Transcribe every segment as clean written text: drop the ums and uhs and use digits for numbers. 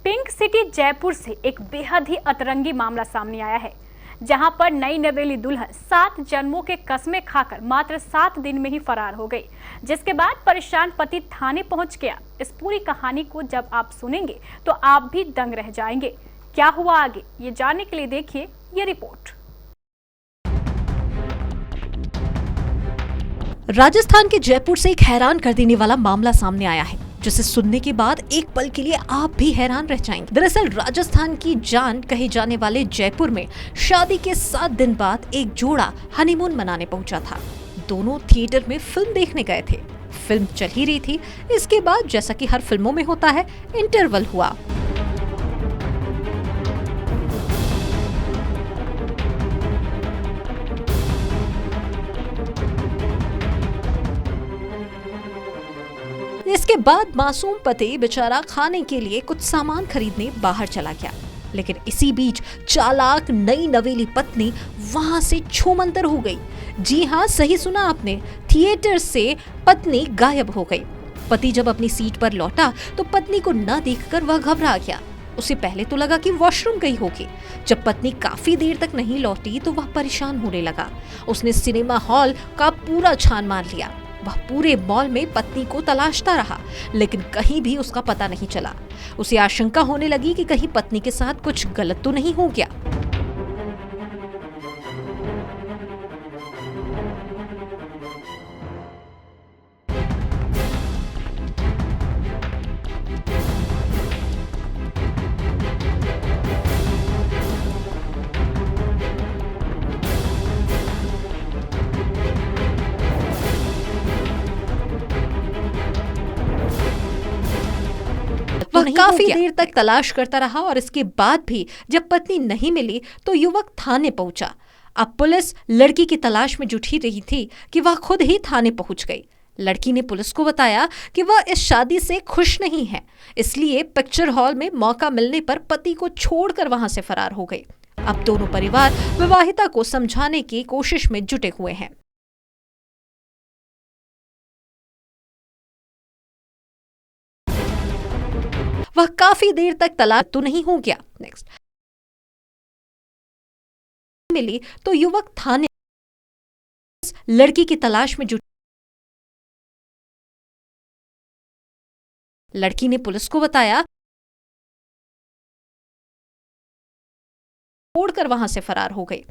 Pink city Jaipur से एक बेहद ही अतरंगी मामला सामने आया है, जहां पर नई नवेली दुल्हन 7 जन्मों के कस्में खाकर मात्र 7 दिन में ही फरार हो गई, जिसके बाद परेशान पति थाने पहुंच गया। इस पूरी कहानी को जब आप सुनेंगे तो आप भी दंग रह जाएंगे। क्या हुआ आगे, ये जानने के लिए देखिए ये रिपोर्ट। राजस्थान के जयपुर से एक हैरान कर देने वाला मामला सामने आया है, जिसे सुनने के बाद एक पल के लिए आप भी हैरान रह जाएंगे। दरअसल राजस्थान की जान कहे जाने वाले जयपुर में शादी के 7 दिन बाद एक जोड़ा हनीमून मनाने पहुंचा था। दोनों थिएटर में फिल्म देखने गए थे। फिल्म चल ही रही थी। इसके बाद जैसा कि हर फिल्मों में होता है, इंटरवल हुआ। इसके बाद मासूम पति बेचारा खाने के लिए कुछ सामान खरीदने बाहर चला गया, लेकिन इसी बीच चालाक नई नवेली पत्नी वहां से छूमंतर हो गई। जी हाँ, सही सुना आपने, थिएटर से पत्नी गायब हो गई। पति जब अपनी सीट पर लौटा तो पत्नी को न देखकर वह घबरा गया। उसे पहले तो लगा कि वॉशरूम गई होगी। जब पत्नी काफी देर तक नहीं लौटी तो वह परेशान होने लगा। उसने सिनेमा हॉल का पूरा छान मार लिया। वह पूरे मॉल में पत्नी को तलाशता रहा, लेकिन कहीं भी उसका पता नहीं चला। उसे आशंका होने लगी कि कहीं पत्नी के साथ कुछ गलत तो नहीं हो गया। वह काफी देर तक तलाश करता रहा और इसके बाद भी जब पत्नी नहीं मिली तो युवक थाने पहुंचा। अब पुलिस लड़की की तलाश में जुटी रही थी कि वह खुद ही थाने पहुंच गई। लड़की ने पुलिस को बताया कि वह इस शादी से खुश नहीं है, इसलिए पिक्चर हॉल में मौका मिलने पर पति को छोड़कर वहां से फरार हो गई। अब दोनों परिवार विवाहिता को समझाने की कोशिश में जुटे हुए हैं। वह काफी देर तक तलाश तो नहीं हो गया। नेक्स्ट मिली तो युवक थाने लड़की की तलाश में जुट। लड़की ने पुलिस को बताया, छोड़कर वहां से फरार हो गई।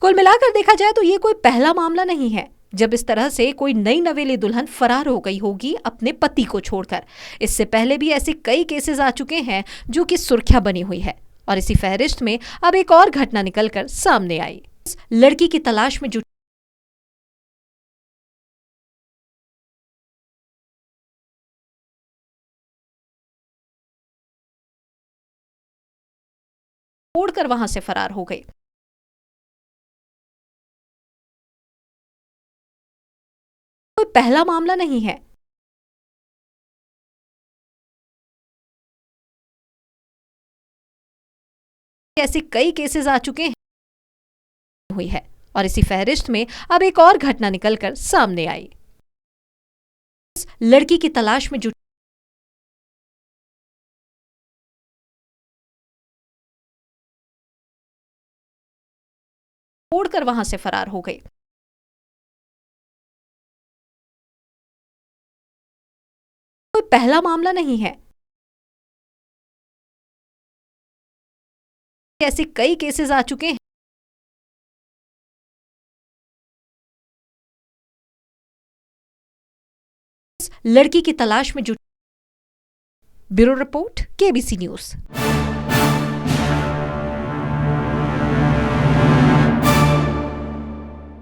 कुल मिलाकर देखा जाए तो ये कोई पहला मामला नहीं है जब इस तरह से कोई नई नवेली दुल्हन फरार हो गई होगी अपने पति को छोड़कर। इससे पहले भी ऐसे कई केसेस आ चुके हैं जो कि सुर्खियां बनी हुई है, और इसी फहरिस्त में अब एक और घटना निकलकर सामने आई। लड़की की तलाश में जुट छोड़कर वहां से फरार हो गई। कोई पहला मामला नहीं है। ऐसे कई केसेस आ चुके हैं हुई है, और इसी फहरिस्त में अब एक और घटना निकलकर सामने आई। लड़की की तलाश में जुट छोड़कर वहां से फरार हो गई। कोई पहला मामला नहीं है। ऐसे कई केसेस आ चुके हैं लड़की की तलाश में जुट। Bureau report, KBC news.